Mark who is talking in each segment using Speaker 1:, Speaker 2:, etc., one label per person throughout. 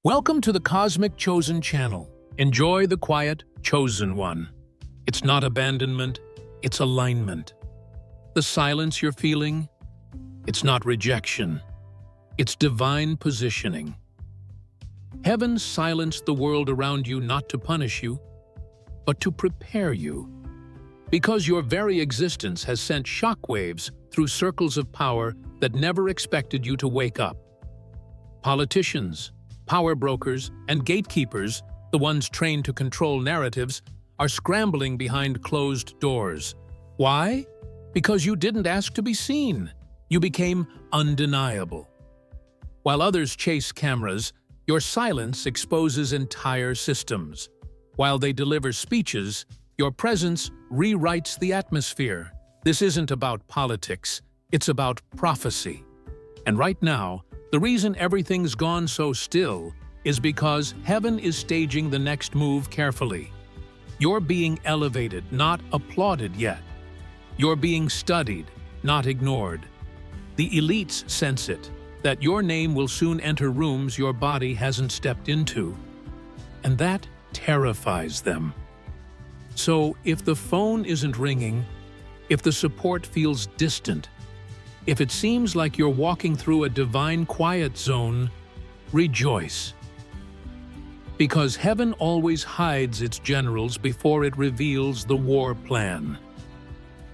Speaker 1: Welcome to the Cosmic Chosen Channel. Enjoy the quiet, chosen one. It's not abandonment, it's alignment. The silence you're feeling, it's not rejection, it's divine positioning. Heaven silenced the world around you not to punish you, but to prepare you. Because your very existence has sent shockwaves through circles of power that never expected you to wake up. Politicians, power brokers, and gatekeepers, the ones trained to control narratives, are scrambling behind closed doors. Why? Because you didn't ask to be seen. You became undeniable. While others chase cameras, your silence exposes entire systems. While they deliver speeches, your presence rewrites the atmosphere. This isn't about politics, it's about prophecy. And right now, the reason everything's gone so still is because heaven is staging the next move carefully. You're being elevated, not applauded yet. You're being studied, not ignored. The elites sense it, that your name will soon enter rooms your body hasn't stepped into. And that terrifies them. So if the phone isn't ringing, if the support feels distant, if it seems like you're walking through a divine quiet zone, rejoice. Because heaven always hides its generals before it reveals the war plan.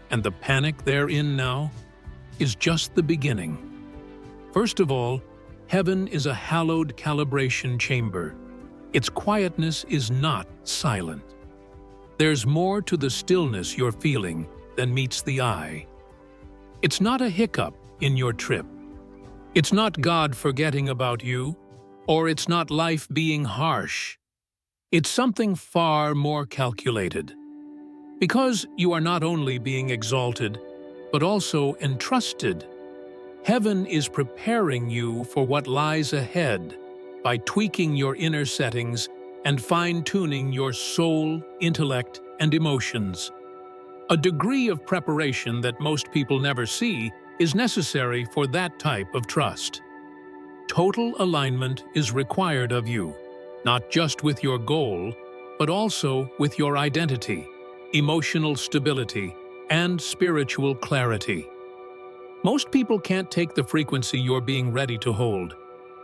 Speaker 1: And the panic they're in now is just the beginning. First of all, heaven is a hallowed calibration chamber. Its quietness is not silent. There's more to the stillness you're feeling than meets the eye. It's not a hiccup in your trip. It's not God forgetting about you, or it's not life being harsh. It's something far more calculated. Because you are not only being exalted, but also entrusted. Heaven is preparing you for what lies ahead by tweaking your inner settings and fine-tuning your soul, intellect, and emotions. A degree of preparation that most people never see is necessary for that type of trust. Total alignment is required of you, not just with your goal, but also with your identity, emotional stability, and spiritual clarity. Most people can't take the frequency you're being ready to hold.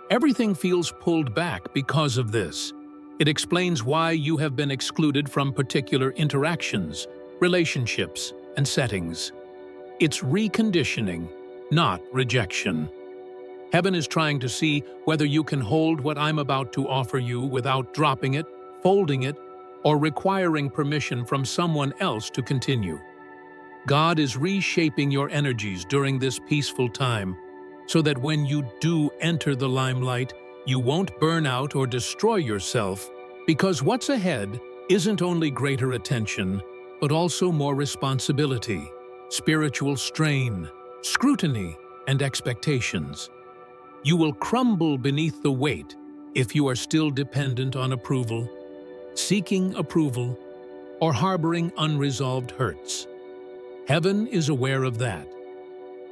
Speaker 1: Everything feels pulled back because of this. It explains why you have been excluded from particular interactions, relationships, and settings. It's reconditioning, not rejection. Heaven is trying to see whether you can hold what I'm about to offer you without dropping it, folding it, or requiring permission from someone else to continue. God is reshaping your energies during this peaceful time so that when you do enter the limelight, you won't burn out or destroy yourself, because what's ahead isn't only greater attention, but also more responsibility, spiritual strain, scrutiny, and expectations. You will crumble beneath the weight if you are still dependent on approval, seeking approval, or harboring unresolved hurts. Heaven is aware of that.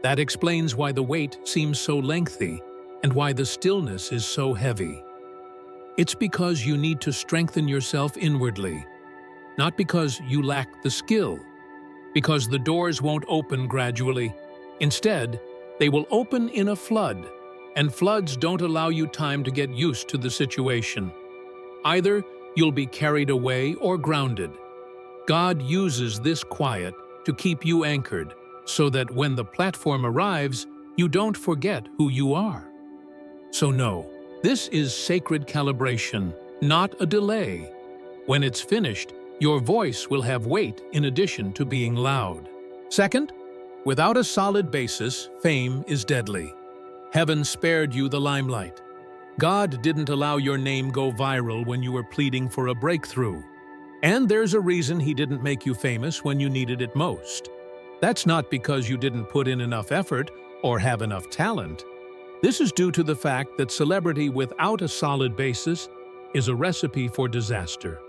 Speaker 1: That explains why the weight seems so lengthy and why the stillness is so heavy. It's because you need to strengthen yourself inwardly, not because you lack the skill, because the doors won't open gradually. Instead, they will open in a flood, and floods don't allow you time to get used to the situation. Either you'll be carried away or grounded. God uses this quiet to keep you anchored, so that when the platform arrives, you don't forget who you are. So no, this is sacred calibration, not a delay. When it's finished, your voice will have weight in addition to being loud. Second, without a solid basis, fame is deadly. Heaven spared you the limelight. God didn't allow your name go viral when you were pleading for a breakthrough. And there's a reason He didn't make you famous when you needed it most. That's not because you didn't put in enough effort or have enough talent. This is due to the fact that celebrity without a solid basis is a recipe for disaster.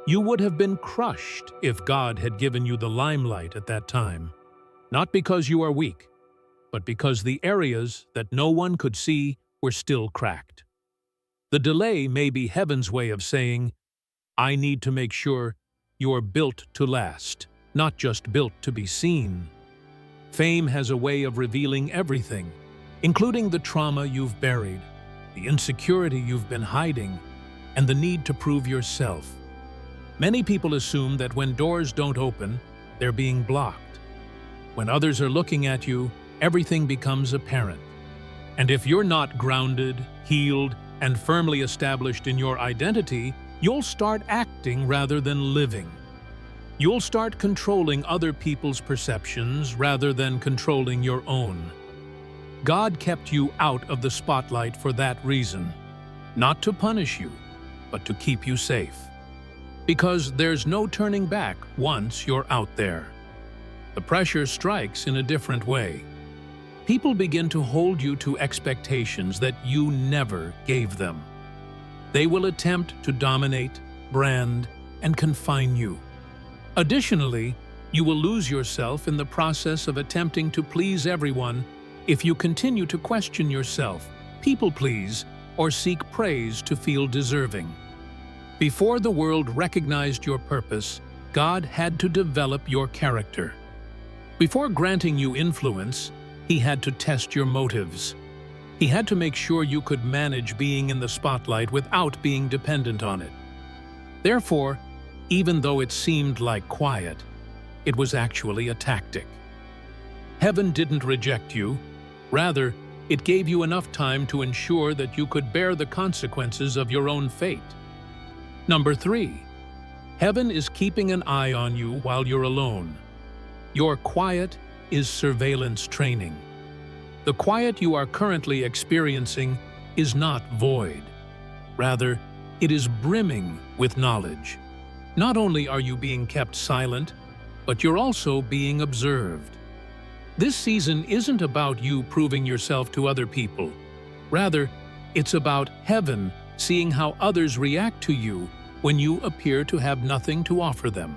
Speaker 1: You would have been crushed if God had given you the limelight at that time. Not because you are weak, but because the areas that no one could see were still cracked. The delay may be heaven's way of saying, I need to make sure you're built to last, not just built to be seen. Fame has a way of revealing everything, including the trauma you've buried, the insecurity you've been hiding, and the need to prove yourself. Many people assume that when doors don't open, they're being blocked. When others are looking at you, everything becomes apparent. And if you're not grounded, healed, and firmly established in your identity, you'll start acting rather than living. You'll start controlling other people's perceptions rather than controlling your own. God kept you out of the spotlight for that reason, not to punish you, but to keep you safe. Because there's no turning back once you're out there. The pressure strikes in a different way. People begin to hold you to expectations that you never gave them. They will attempt to dominate, brand, and confine you. Additionally, you will lose yourself in the process of attempting to please everyone if you continue to question yourself, people please, or seek praise to feel deserving. Before the world recognized your purpose, God had to develop your character. Before granting you influence, He had to test your motives. He had to make sure you could manage being in the spotlight without being dependent on it. Therefore, even though it seemed like quiet, it was actually a tactic. Heaven didn't reject you. Rather, it gave you enough time to ensure that you could bear the consequences of your own fate. Number 3. Heaven is keeping an eye on you while you're alone. Your quiet is surveillance training. The quiet you are currently experiencing is not void. Rather, it is brimming with knowledge. Not only are you being kept silent, but you're also being observed. This season isn't about you proving yourself to other people. Rather, it's about heaven seeing how others react to you when you appear to have nothing to offer them.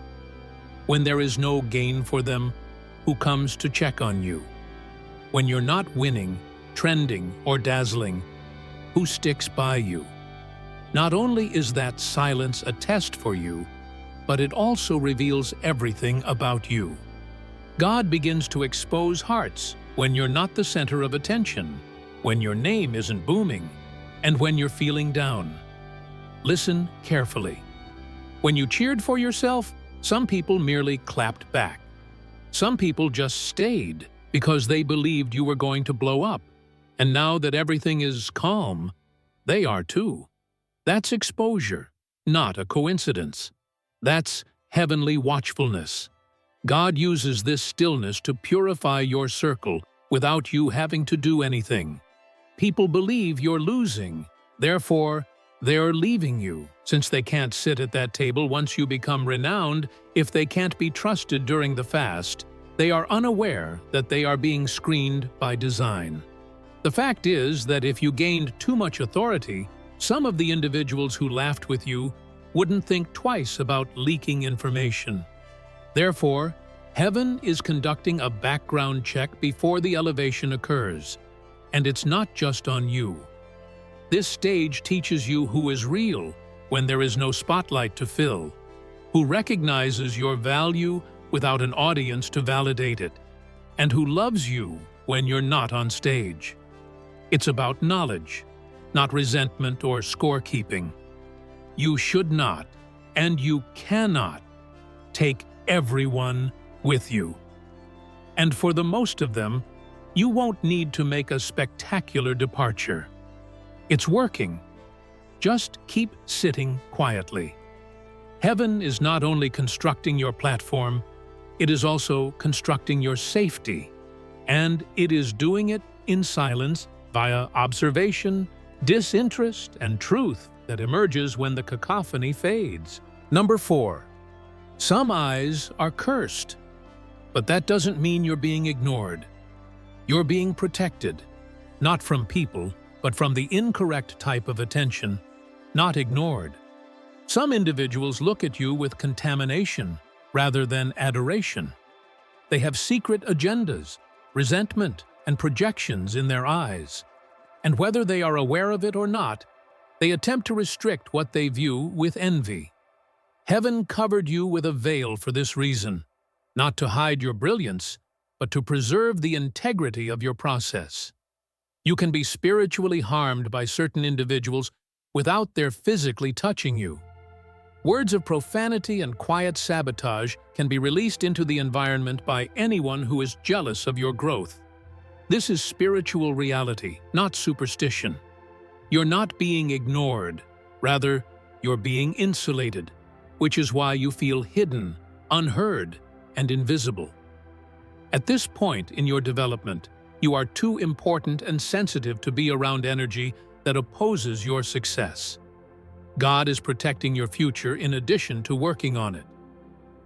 Speaker 1: When there is no gain for them, who comes to check on you? When you're not winning, trending, or dazzling, who sticks by you? Not only is that silence a test for you, but it also reveals everything about you. God begins to expose hearts when you're not the center of attention, when your name isn't booming, and when you're feeling down. Listen carefully. When you cheered for yourself, some people merely clapped back. Some people just stayed because they believed you were going to blow up. And now that everything is calm, they are too. That's exposure, not a coincidence. That's heavenly watchfulness. God uses this stillness to purify your circle without you having to do anything. People believe you're losing, therefore, they're leaving you, since they can't sit at that table once you become renowned. If they can't be trusted during the fast, they are unaware that they are being screened by design. The fact is that if you gained too much authority, some of the individuals who laughed with you wouldn't think twice about leaking information. Therefore, heaven is conducting a background check before the elevation occurs, and it's not just on you. This stage teaches you who is real when there is no spotlight to fill, who recognizes your value without an audience to validate it, and who loves you when you're not on stage. It's about knowledge, not resentment or scorekeeping. You should not, and you cannot, take everyone with you. And for the most of them, you won't need to make a spectacular departure. It's working. Just keep sitting quietly. Heaven is not only constructing your platform, it is also constructing your safety. And it is doing it in silence via observation, disinterest, and truth that emerges when the cacophony fades. Number 4. Some eyes are cursed, but that doesn't mean you're being ignored. You're being protected, not from people, but from the incorrect type of attention, not ignored. Some individuals look at you with contamination rather than adoration. They have secret agendas, resentment, and projections in their eyes. And whether they are aware of it or not, They attempt to restrict what they view with envy. Heaven covered you with a veil for this reason, not to hide your brilliance, but to preserve the integrity of your process. You can be spiritually harmed by certain individuals without their physically touching you. Words of profanity and quiet sabotage can be released into the environment by anyone who is jealous of your growth. This is spiritual reality, not superstition. You're not being ignored. Rather, you're being insulated, which is why you feel hidden, unheard, and invisible. At this point in your development, you are too important and sensitive to be around energy that opposes your success. God is protecting your future in addition to working on it.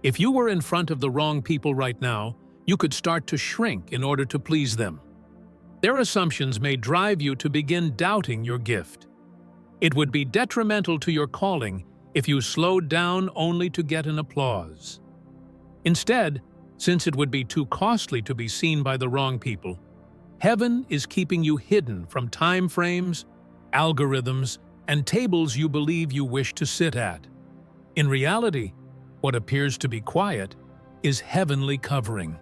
Speaker 1: If you were in front of the wrong people right now, you could start to shrink in order to please them. Their assumptions may drive you to begin doubting your gift. It would be detrimental to your calling if you slowed down only to get an applause. Instead, since it would be too costly to be seen by the wrong people, heaven is keeping you hidden from time frames, algorithms, and tables you believe you wish to sit at. In reality, what appears to be quiet is heavenly covering.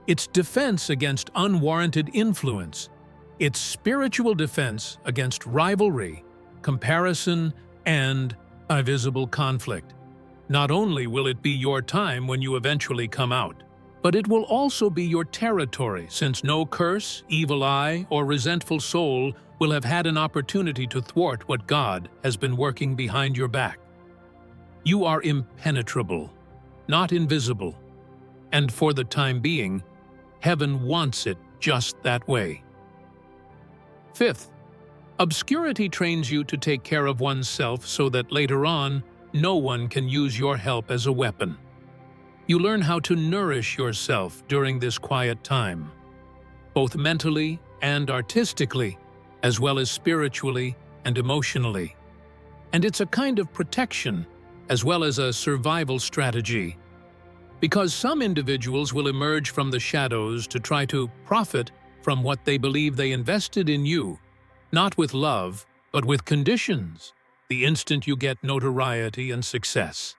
Speaker 1: It's defense against unwarranted influence. It's spiritual defense against rivalry, comparison, and invisible conflict. Not only will it be your time when you eventually come out, but it will also be your territory, since no curse, evil eye, or resentful soul will have had an opportunity to thwart what God has been working behind your back. You are impenetrable, not invisible, and for the time being, heaven wants it just that way. Fifth, obscurity trains you to take care of oneself so that later on, no one can use your help as a weapon. You learn how to nourish yourself during this quiet time, both mentally and artistically, as well as spiritually and emotionally. And it's a kind of protection, as well as a survival strategy. Because some individuals will emerge from the shadows to try to profit from what they believe they invested in you, not with love, but with conditions, the instant you get notoriety and success.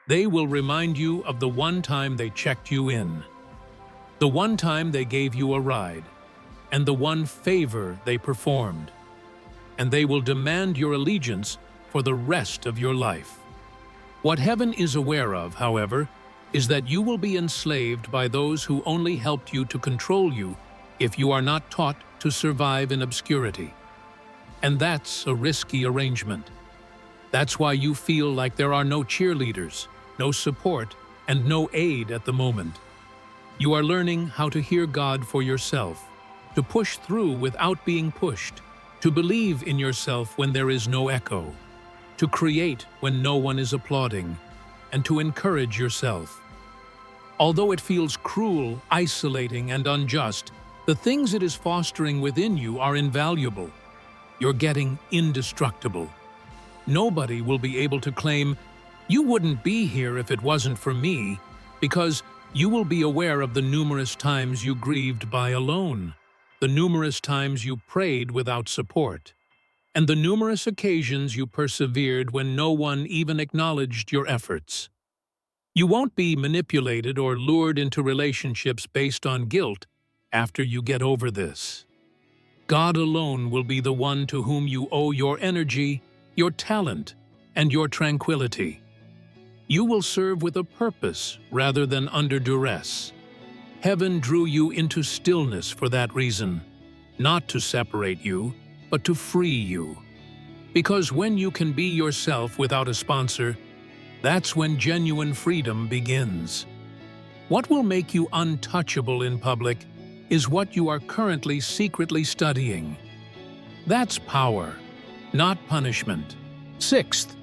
Speaker 1: They will remind you of the one time they checked you in, the one time they gave you a ride, and the one favor they performed. And they will demand your allegiance for the rest of your life. What heaven is aware of, however, is that you will be enslaved by those who only helped you to control you if you are not taught to survive in obscurity. And that's a risky arrangement. That's why you feel like there are no cheerleaders, no support, and no aid at the moment. You are learning how to hear God for yourself, to push through without being pushed, to believe in yourself when there is no echo, to create when no one is applauding, and to encourage yourself. Although it feels cruel, isolating, and unjust, the things it is fostering within you are invaluable. You're getting indestructible. Nobody will be able to claim, "You wouldn't be here if it wasn't for me," because you will be aware of the numerous times you grieved by alone, the numerous times you prayed without support, and the numerous occasions you persevered when no one even acknowledged your efforts. You won't be manipulated or lured into relationships based on guilt after you get over this. God alone will be the one to whom you owe your energy, your talent, and your tranquility. You will serve with a purpose rather than under duress. Heaven drew you into stillness for that reason, not to separate you, but to free you. Because when you can be yourself without a sponsor, that's when genuine freedom begins. What will make you untouchable in public is what you are currently secretly studying. That's power, not punishment. Sixth,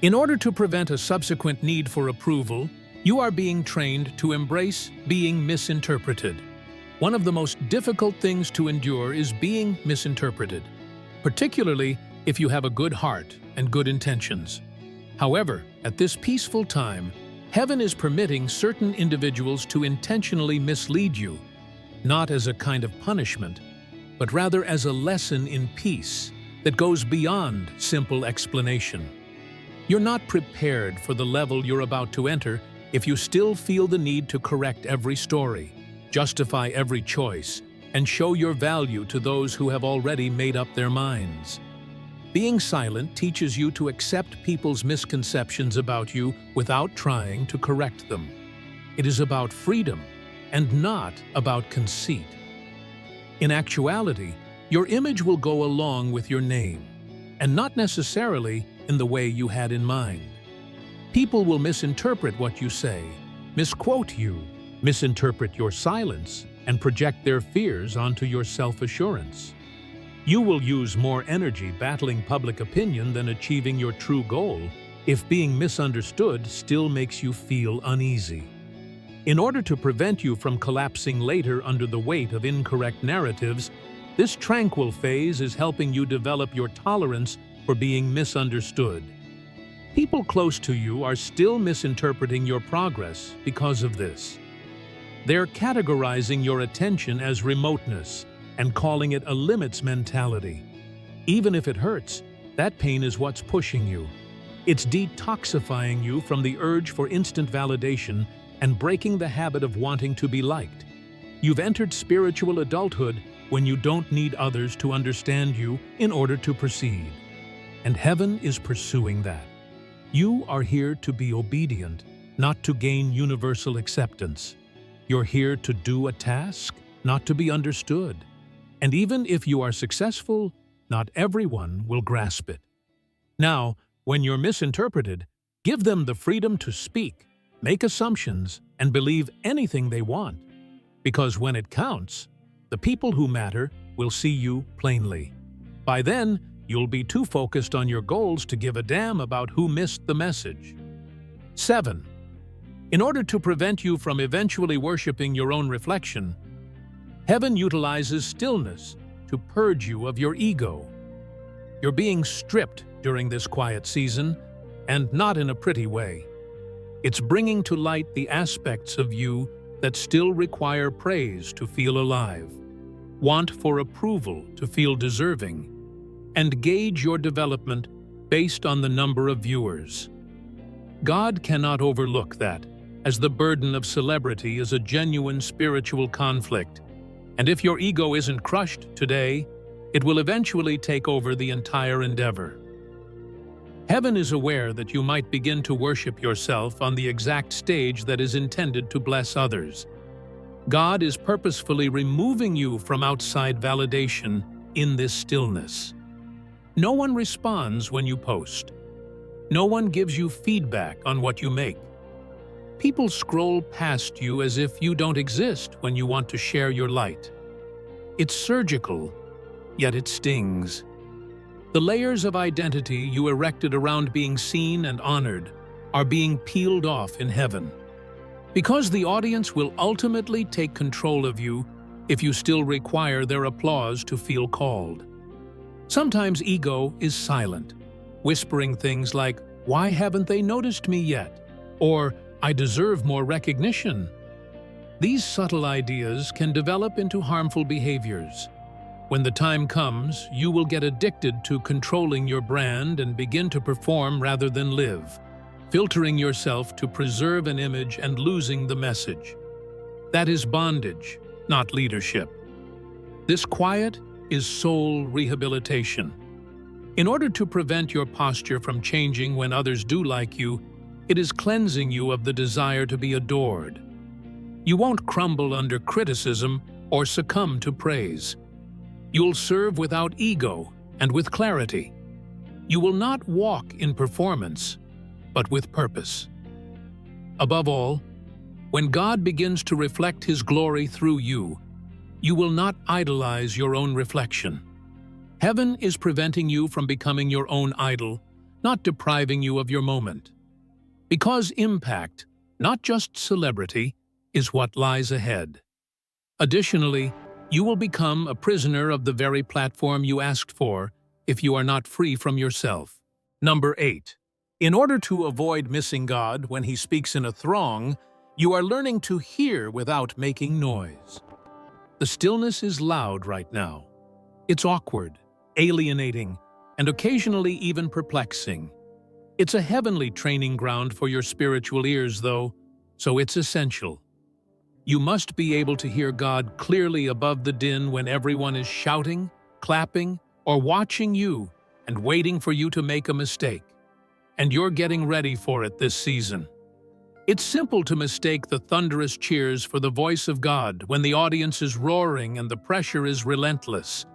Speaker 1: in order to prevent a subsequent need for approval, you are being trained to embrace being misinterpreted. One of the most difficult things to endure is being misinterpreted, particularly if you have a good heart and good intentions. However, at this peaceful time, heaven is permitting certain individuals to intentionally mislead you, not as a kind of punishment, but rather as a lesson in peace. that goes beyond simple explanation. You're not prepared for the level you're about to enter if you still feel the need to correct every story, justify every choice, and show your value to those who have already made up their minds. Being silent teaches you to accept people's misconceptions about you without trying to correct them. It is about freedom and not about conceit. In actuality, your image will go along with your name, and not necessarily in the way you had in mind. People will misinterpret what you say, misquote you, misinterpret your silence, and project their fears onto your self-assurance. You will use more energy battling public opinion than achieving your true goal if being misunderstood still makes you feel uneasy. In order to prevent you from collapsing later under the weight of incorrect narratives, this tranquil phase is helping you develop your tolerance for being misunderstood. People close to you are still misinterpreting your progress because of this. They're categorizing your attention as remoteness and calling it a limits mentality. Even if it hurts, that pain is what's pushing you. It's detoxifying you from the urge for instant validation and breaking the habit of wanting to be liked. You've entered spiritual adulthood when you don't need others to understand you in order to proceed. And heaven is pursuing that. You are here to be obedient, not to gain universal acceptance. You're here to do a task, not to be understood. And even if you are successful, not everyone will grasp it. Now, when you're misinterpreted, give them the freedom to speak, make assumptions, and believe anything they want. Because when it counts, the people who matter will see you plainly. By then, you'll be too focused on your goals to give a damn about who missed the message. 7. In order to prevent you from eventually worshiping your own reflection, heaven utilizes stillness to purge you of your ego. You're being stripped during this quiet season, and not in a pretty way. It's bringing to light the aspects of you that still require praise to feel alive, want for approval to feel deserving, and gauge your development based on the number of viewers. God cannot overlook that, as the burden of celebrity is a genuine spiritual conflict, and if your ego isn't crushed today, it will eventually take over the entire endeavor. Heaven is aware that you might begin to worship yourself on the exact stage that is intended to bless others. God is purposefully removing you from outside validation in this stillness. No one responds when you post. No one gives you feedback on what you make. People scroll past you as if you don't exist when you want to share your light. It's surgical, yet it stings. The layers of identity you erected around being seen and honored are being peeled off in heaven. Because the audience will ultimately take control of you if you still require their applause to feel called. Sometimes ego is silent, whispering things like, "Why haven't they noticed me yet?" or "I deserve more recognition." These subtle ideas can develop into harmful behaviors. When the time comes, you will get addicted to controlling your brand and begin to perform rather than live, filtering yourself to preserve an image and losing the message. That is bondage, not leadership. This quiet is soul rehabilitation. In order to prevent your posture from changing when others do like you, it is cleansing you of the desire to be adored. You won't crumble under criticism or succumb to praise. You'll serve without ego and with clarity. You will not walk in performance, but with purpose. Above all, when God begins to reflect His glory through you, you will not idolize your own reflection. Heaven is preventing you from becoming your own idol, not depriving you of your moment. Because impact, not just celebrity, is what lies ahead. Additionally, you will become a prisoner of the very platform you asked for if you are not free from yourself. Number 8. In order to avoid missing God when He speaks in a throng, you are learning to hear without making noise. The stillness is loud right now. It's awkward, alienating, and occasionally even perplexing. It's a heavenly training ground for your spiritual ears, though, so it's essential. You must be able to hear God clearly above the din when everyone is shouting, clapping, or watching you and waiting for you to make a mistake. And you're getting ready for it this season. It's simple to mistake the thunderous cheers for the voice of God when the audience is roaring and the pressure is relentless.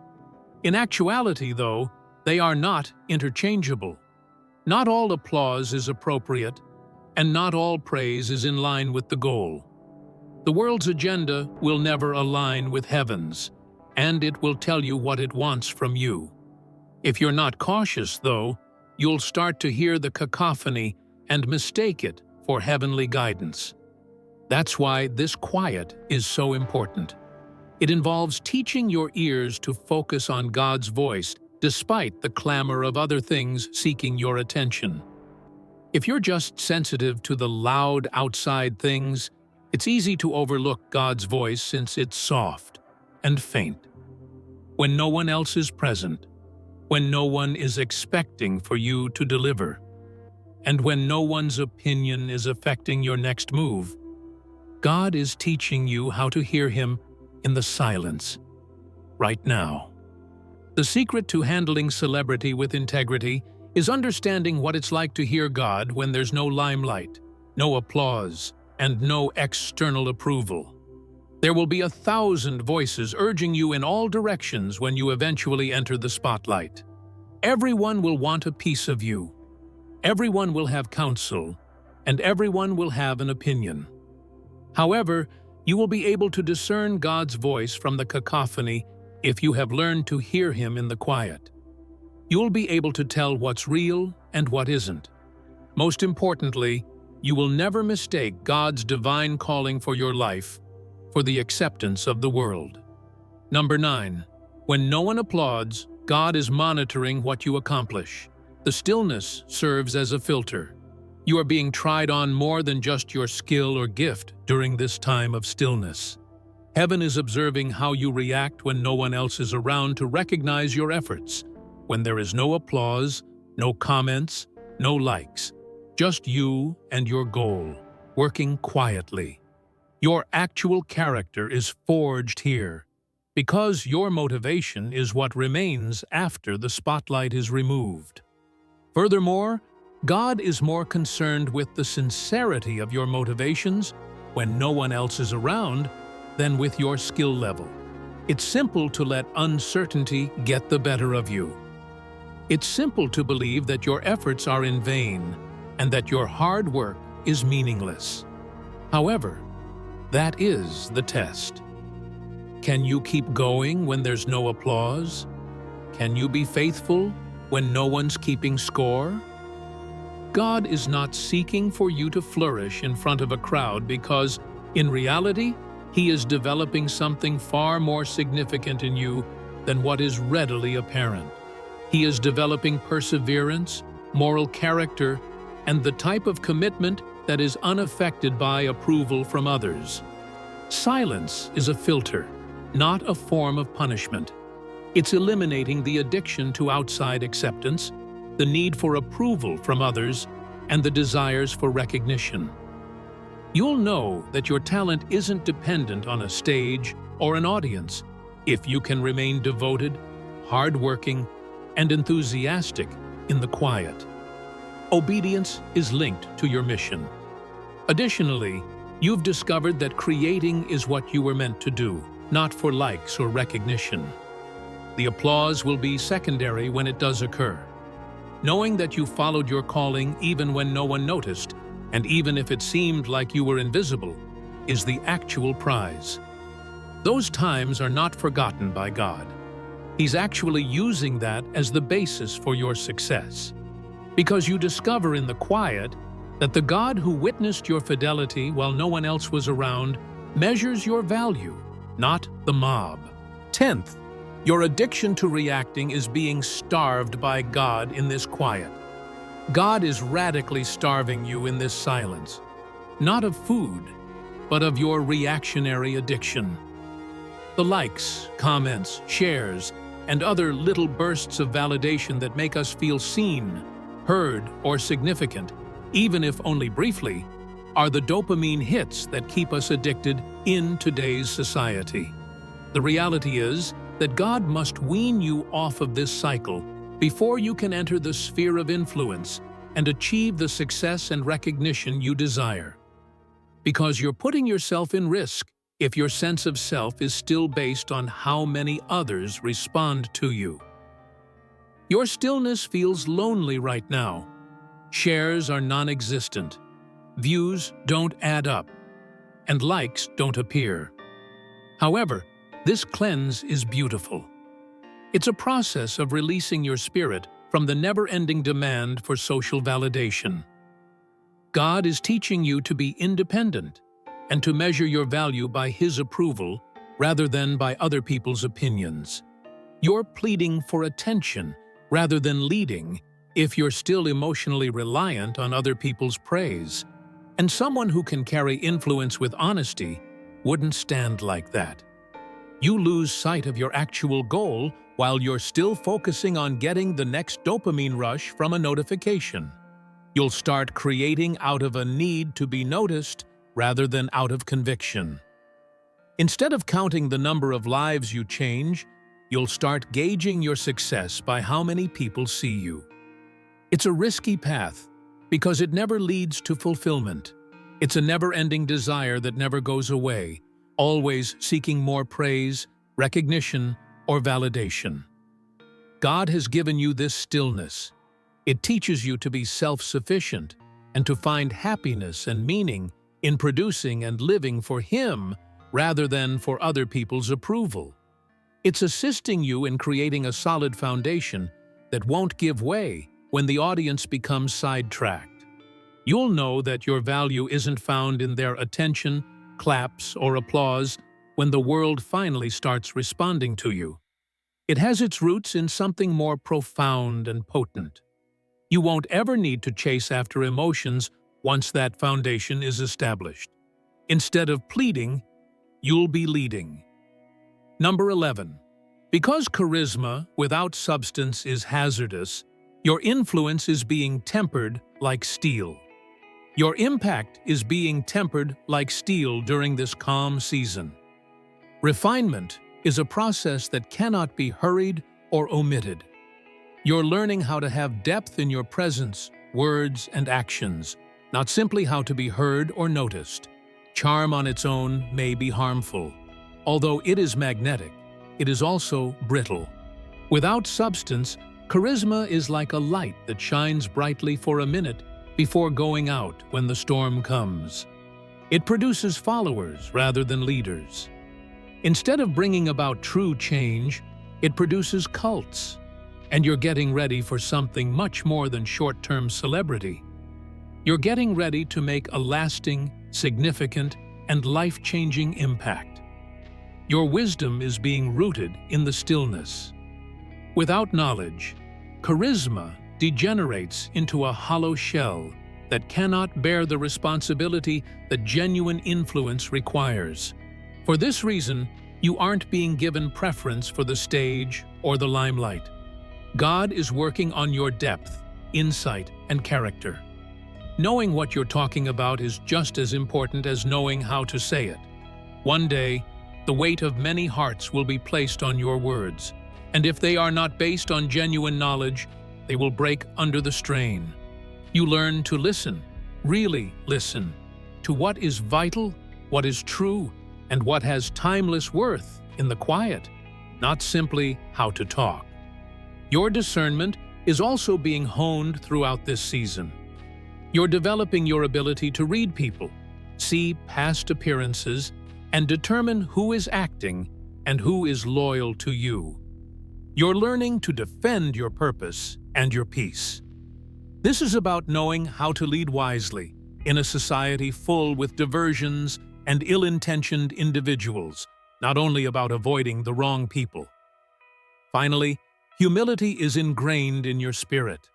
Speaker 1: In actuality, though, they are not interchangeable. Not all applause is appropriate, and not all praise is in line with the goal. The world's agenda will never align with heaven's, and it will tell you what it wants from you. If you're not cautious, though, you'll start to hear the cacophony and mistake it for heavenly guidance. That's why this quiet is so important. It involves teaching your ears to focus on God's voice despite the clamor of other things seeking your attention. If you're just sensitive to the loud outside things, it's easy to overlook God's voice since it's soft and faint. When no one else is present, when no one is expecting for you to deliver, and when no one's opinion is affecting your next move, God is teaching you how to hear Him in the silence, right now. The secret to handling celebrity with integrity is understanding what it's like to hear God when there's no limelight, no applause, and no external approval. There will be 1,000 voices urging you in all directions when you eventually enter the spotlight. Everyone will want a piece of you. Everyone will have counsel, and everyone will have an opinion. However, you will be able to discern God's voice from the cacophony if you have learned to hear Him in the quiet. You'll be able to tell what's real and what isn't. Most importantly, you will never mistake God's divine calling for your life for the acceptance of the world. Number 9. When no one applauds, God is monitoring what you accomplish. The stillness serves as a filter. You are being tried on more than just your skill or gift during this time of stillness. Heaven is observing how you react when no one else is around to recognize your efforts, when there is no applause, no comments, no likes, just you and your goal, working quietly. Your actual character is forged here, because your motivation is what remains after the spotlight is removed. Furthermore, God is more concerned with the sincerity of your motivations when no one else is around than with your skill level. It's simple to let uncertainty get the better of you. It's simple to believe that your efforts are in vain and that your hard work is meaningless. However, that is the test. Can you keep going when there's no applause? Can you be faithful when no one's keeping score? God is not seeking for you to flourish in front of a crowd because, in reality, He is developing something far more significant in you than what is readily apparent. He is developing perseverance, moral character, and the type of commitment that is unaffected by approval from others. Silence is a filter, not a form of punishment. It's eliminating the addiction to outside acceptance, the need for approval from others, and the desires for recognition. You'll know that your talent isn't dependent on a stage or an audience if you can remain devoted, hardworking, and enthusiastic in the quiet. Obedience is linked to your mission. Additionally, you've discovered that creating is what you were meant to do, not for likes or recognition. The applause will be secondary when it does occur. Knowing that you followed your calling even when no one noticed, and even if it seemed like you were invisible, is the actual prize. Those times are not forgotten by God. He's actually using that as the basis for your success. Because you discover in the quiet that the God who witnessed your fidelity while no one else was around measures your value, not the mob. 10th, your addiction to reacting is being starved by God in this quiet. God is radically starving you in this silence, not of food, but of your reactionary addiction. The likes, comments, shares, and other little bursts of validation that make us feel seen, heard, or significant, even if only briefly, are the dopamine hits that keep us addicted in today's society. The reality is that God must wean you off of this cycle before you can enter the sphere of influence and achieve the success and recognition you desire. Because you're putting yourself in risk if your sense of self is still based on how many others respond to you. Your stillness feels lonely right now. Shares are non-existent. Views don't add up. And likes don't appear. However, this cleanse is beautiful. It's a process of releasing your spirit from the never-ending demand for social validation. God is teaching you to be independent and to measure your value by His approval rather than by other people's opinions. You're pleading for attention rather than leading if you're still emotionally reliant on other people's praise. And someone who can carry influence with honesty wouldn't stand like that. You lose sight of your actual goal while you're still focusing on getting the next dopamine rush from a notification. You'll start creating out of a need to be noticed rather than out of conviction. Instead of counting the number of lives you change, you'll start gauging your success by how many people see you. It's a risky path because it never leads to fulfillment. It's a never-ending desire that never goes away, always seeking more praise, recognition, or validation. God has given you this stillness. It teaches you to be self-sufficient and to find happiness and meaning in producing and living for Him rather than for other people's approval. It's assisting you in creating a solid foundation that won't give way when the audience becomes sidetracked. You'll know that your value isn't found in their attention, claps, or applause when the world finally starts responding to you. It has its roots in something more profound and potent. You won't ever need to chase after emotions once that foundation is established. Instead of pleading, you'll be leading. Number 11. Because charisma without substance is hazardous, your influence is being tempered like steel. Your impact is being tempered like steel during this calm season. Refinement is a process that cannot be hurried or omitted. You're learning how to have depth in your presence, words, and actions, not simply how to be heard or noticed. Charm on its own may be harmful. Although it is magnetic, it is also brittle. Without substance, charisma is like a light that shines brightly for a minute before going out when the storm comes. It produces followers rather than leaders. Instead of bringing about true change, it produces cults. And you're getting ready for something much more than short-term celebrity. You're getting ready to make a lasting, significant, and life-changing impact. Your wisdom is being rooted in the stillness. Without knowledge, charisma degenerates into a hollow shell that cannot bear the responsibility that genuine influence requires. For this reason, you aren't being given preference for the stage or the limelight. God is working on your depth, insight, and character. Knowing what you're talking about is just as important as knowing how to say it. One day, the weight of many hearts will be placed on your words, and if they are not based on genuine knowledge, they will break under the strain. You learn to listen, really listen, to what is vital, what is true, and what has timeless worth in the quiet, not simply how to talk. Your discernment is also being honed throughout this season. You're developing your ability to read people, see past appearances, and determine who is acting and who is loyal to you. You're learning to defend your purpose and your peace. This is about knowing how to lead wisely in a society full with diversions and ill-intentioned individuals, not only about avoiding the wrong people. Finally, humility is ingrained in your spirit.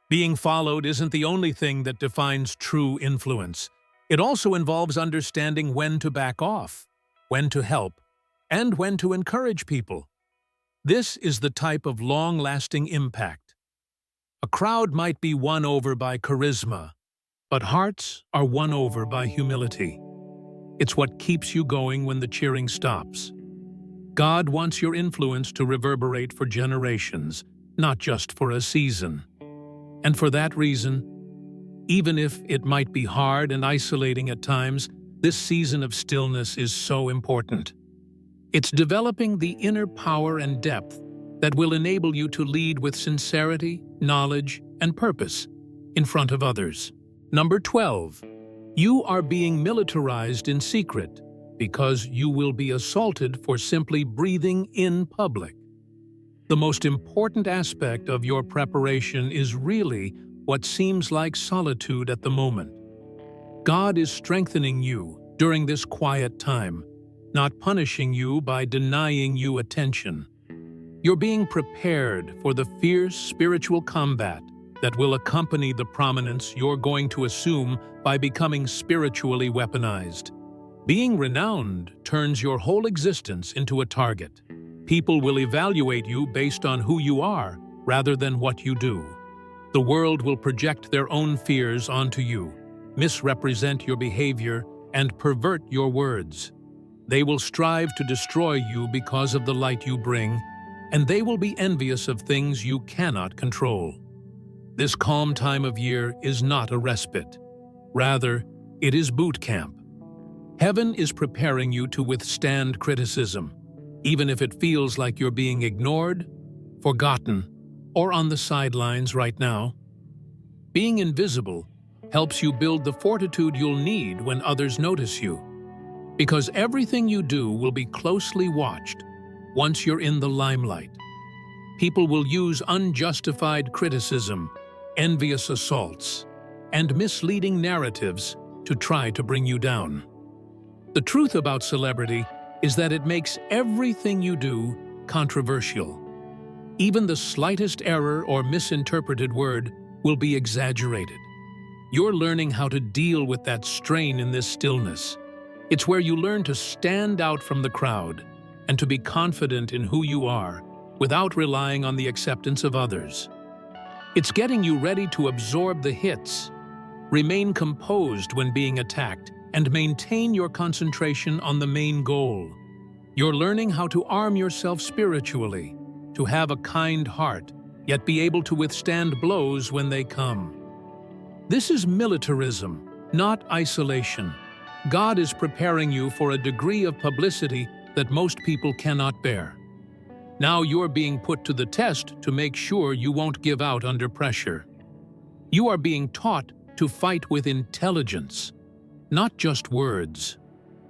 Speaker 1: Being followed isn't the only thing that defines true influence. It also involves understanding when to back off, when to help, and when to encourage people. This is the type of long-lasting impact. A crowd might be won over by charisma, but hearts are won over by humility. It's what keeps you going when the cheering stops. God wants your influence to reverberate for generations, not just for a season. And for that reason, even if it might be hard and isolating at times, this season of stillness is so important. It's developing the inner power and depth that will enable you to lead with sincerity, knowledge, and purpose in front of others. Number 12. You are being militarized in secret because you will be assaulted for simply breathing in public. The most important aspect of your preparation is really what seems like solitude at the moment. God is strengthening you during this quiet time, not punishing you by denying you attention. You're being prepared for the fierce spiritual combat that will accompany the prominence you're going to assume by becoming spiritually weaponized. Being renowned turns your whole existence into a target. People will evaluate you based on who you are rather than what you do. The world will project their own fears onto you, misrepresent your behavior, and pervert your words. They will strive to destroy you because of the light you bring, and they will be envious of things you cannot control. This calm time of year is not a respite. Rather, it is boot camp. Heaven is preparing you to withstand criticism, even if it feels like you're being ignored, forgotten, or on the sidelines right now. Being invisible helps you build the fortitude you'll need when others notice you, because everything you do will be closely watched once you're in the limelight. People will use unjustified criticism, envious assaults, and misleading narratives to try to bring you down. The truth about celebrity is that it makes everything you do controversial. Even the slightest error or misinterpreted word will be exaggerated. You're learning how to deal with that strain in this stillness. It's where you learn to stand out from the crowd and to be confident in who you are without relying on the acceptance of others. It's getting you ready to absorb the hits, remain composed when being attacked, and maintain your concentration on the main goal. You're learning how to arm yourself spiritually, to have a kind heart, yet be able to withstand blows when they come. This is militarism, not isolation. God is preparing you for a degree of publicity that most people cannot bear. Now you're being put to the test to make sure you won't give out under pressure. You are being taught to fight with intelligence, not just words,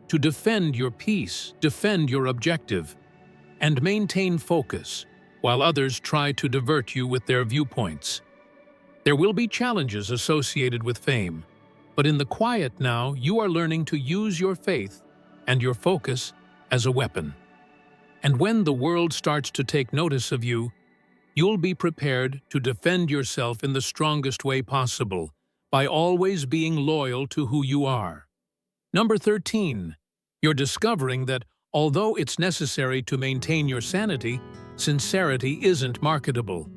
Speaker 1: to defend your peace, defend your objective, and maintain focus while others try to divert you with their viewpoints. There will be challenges associated with fame, but in the quiet now, you are learning to use your faith and your focus as a weapon. And when the world starts to take notice of you, you'll be prepared to defend yourself in the strongest way possible by always being loyal to who you are. Number 13, you're discovering that although it's necessary to maintain your sanity, sincerity isn't marketable.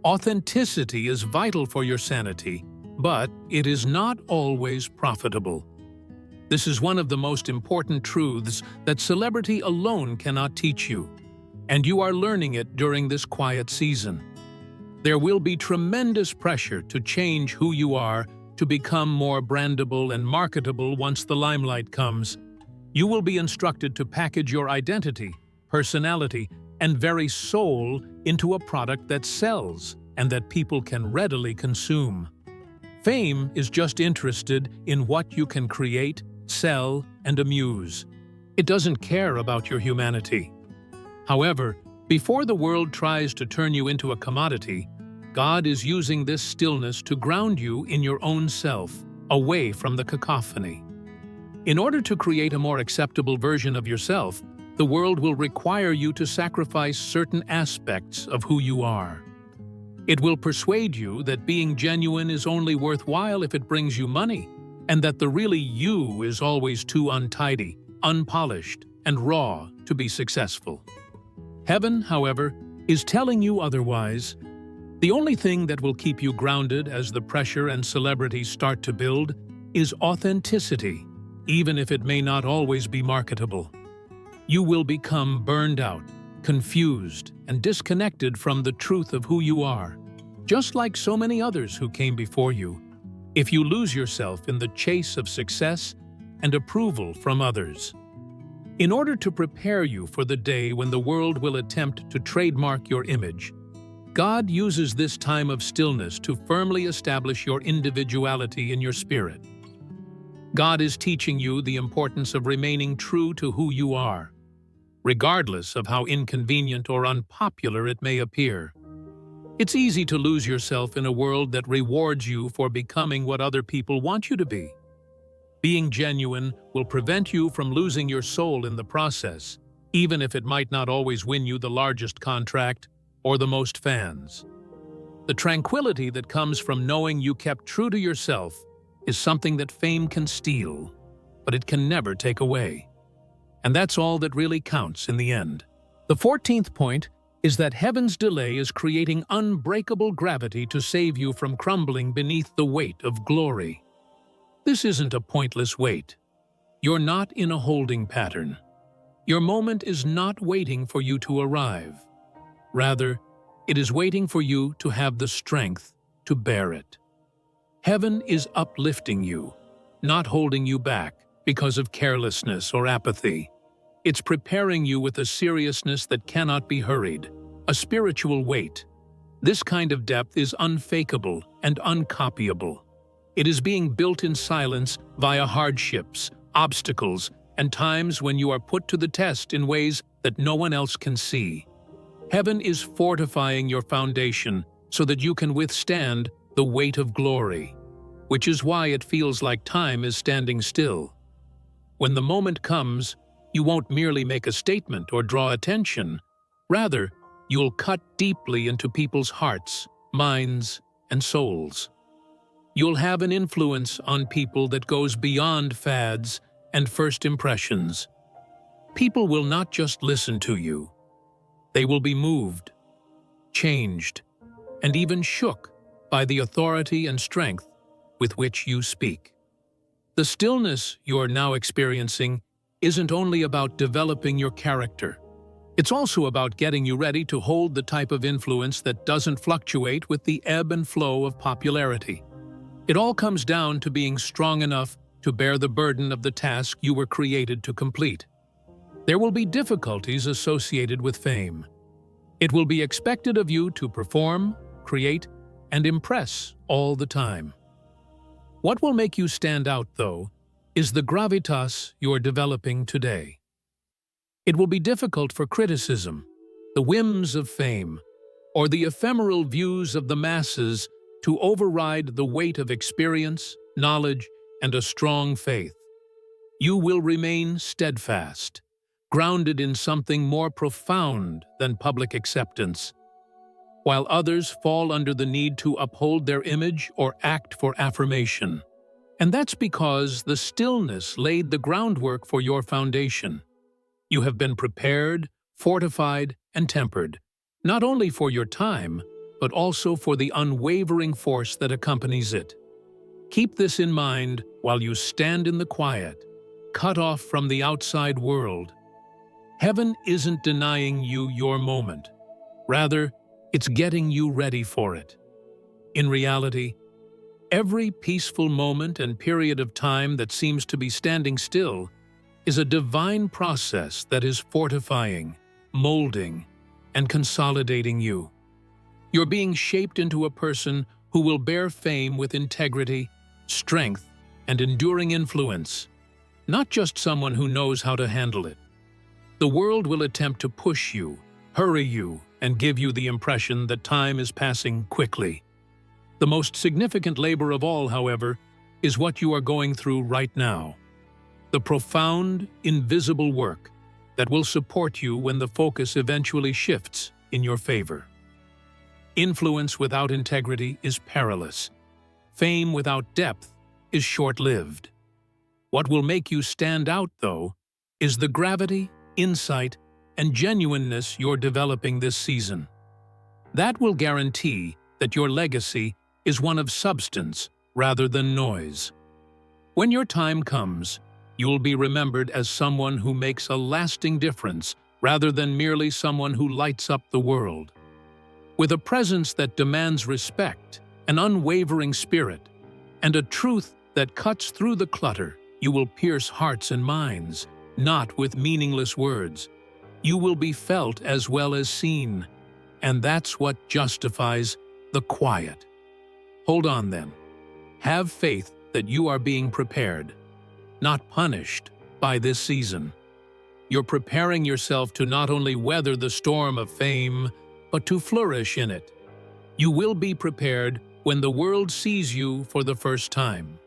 Speaker 1: Authenticity is vital for your sanity, but it is not always profitable. This is one of the most important truths that celebrity alone cannot teach you, and you are learning it during this quiet season. There will be tremendous pressure to change who you are to become more brandable and marketable once the limelight comes. You will be instructed to package your identity, personality, and very soul into a product that sells and that people can readily consume. Fame is just interested in what you can create, sell, and amuse. It doesn't care about your humanity. However, before the world tries to turn you into a commodity, God is using this stillness to ground you in your own self, away from the cacophony. In order to create a more acceptable version of yourself, the world will require you to sacrifice certain aspects of who you are. It will persuade you that being genuine is only worthwhile if it brings you money, and that the really you is always too untidy, unpolished, and raw to be successful. Heaven, however, is telling you otherwise. The only thing that will keep you grounded as the pressure and celebrity start to build is authenticity, even if it may not always be marketable. You will become burned out, confused, and disconnected from the truth of who you are, just like so many others who came before you, if you lose yourself in the chase of success and approval from others. In order to prepare you for the day when the world will attempt to trademark your image, God uses this time of stillness to firmly establish your individuality in your spirit. God is teaching you the importance of remaining true to who you are, regardless of how inconvenient or unpopular it may appear. It's easy to lose yourself in a world that rewards you for becoming what other people want you to be. Being genuine will prevent you from losing your soul in the process, even if it might not always win you the largest contract or the most fans. The tranquility that comes from knowing you kept true to yourself is something that fame can steal, but it can never take away. And that's all that really counts in the end. The 14th point is that heaven's delay is creating unbreakable gravity to save you from crumbling beneath the weight of glory. This isn't a pointless wait. You're not in a holding pattern. Your moment is not waiting for you to arrive. Rather, it is waiting for you to have the strength to bear it. Heaven is uplifting you, not holding you back because of carelessness or apathy. It's preparing you with a seriousness that cannot be hurried, a spiritual weight. This kind of depth is unfakeable and uncopyable. It is being built in silence via hardships, obstacles, and times when you are put to the test in ways that no one else can see. Heaven is fortifying your foundation so that you can withstand the weight of glory, which is why it feels like time is standing still. When the moment comes, you won't merely make a statement or draw attention. Rather, you'll cut deeply into people's hearts, minds, and souls. You'll have an influence on people that goes beyond fads and first impressions. People will not just listen to you. They will be moved, changed, and even shook by the authority and strength with which you speak. The stillness you're now experiencing isn't only about developing your character. It's also about getting you ready to hold the type of influence that doesn't fluctuate with the ebb and flow of popularity. It all comes down to being strong enough to bear the burden of the task you were created to complete. There will be difficulties associated with fame. It will be expected of you to perform, create, and impress all the time. What will make you stand out, though, is the gravitas you are developing today. It will be difficult for criticism, the whims of fame, or the ephemeral views of the masses to override the weight of experience, knowledge, and a strong faith. You will remain steadfast, grounded in something more profound than public acceptance, while others fall under the need to uphold their image or act for affirmation. And that's because the stillness laid the groundwork for your foundation. You have been prepared, fortified, and tempered, not only for your time, but also for the unwavering force that accompanies it. Keep this in mind while you stand in the quiet, cut off from the outside world. Heaven isn't denying you your moment. Rather, it's getting you ready for it. In reality, every peaceful moment and period of time that seems to be standing still is a divine process that is fortifying, molding, and consolidating you. You're being shaped into a person who will bear fame with integrity, strength, and enduring influence, not just someone who knows how to handle it. The world will attempt to push you, hurry you, and give you the impression that time is passing quickly. The most significant labor of all, however, is what you are going through right now. The profound, invisible work that will support you when the focus eventually shifts in your favor. Influence without integrity is perilous. Fame without depth is short-lived. What will make you stand out, though, is the gravity, insight, and genuineness you're developing this season. That will guarantee that your legacy is one of substance rather than noise. When your time comes, you'll be remembered as someone who makes a lasting difference rather than merely someone who lights up the world. With a presence that demands respect, an unwavering spirit, and a truth that cuts through the clutter, you will pierce hearts and minds, not with meaningless words. You will be felt as well as seen, and that's what justifies the quiet. Hold on then. Have faith that you are being prepared, not punished, by this season. You're preparing yourself to not only weather the storm of fame, but to flourish in it. You will be prepared when the world sees you for the first time.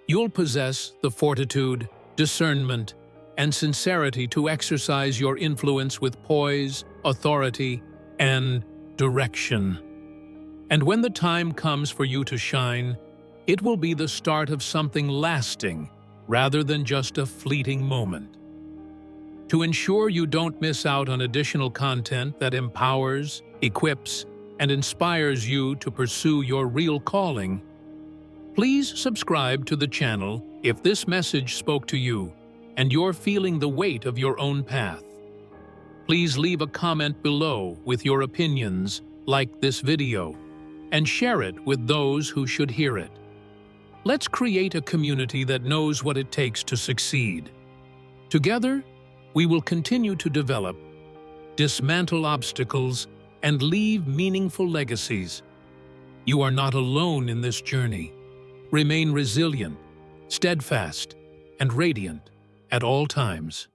Speaker 1: You'll possess the fortitude, discernment, and sincerity to exercise your influence with poise, authority, and direction. And when the time comes for you to shine, it will be the start of something lasting rather than just a fleeting moment. To ensure you don't miss out on additional content that empowers, equips, and inspires you to pursue your real calling, please subscribe to the channel if this message spoke to you and you're feeling the weight of your own path. Please leave a comment below with your opinions, like this video, and share it with those who should hear it. Let's create a community that knows what it takes to succeed. Together, we will continue to develop, dismantle obstacles, and leave meaningful legacies. You are not alone in this journey. Remain resilient, steadfast, and radiant at all times.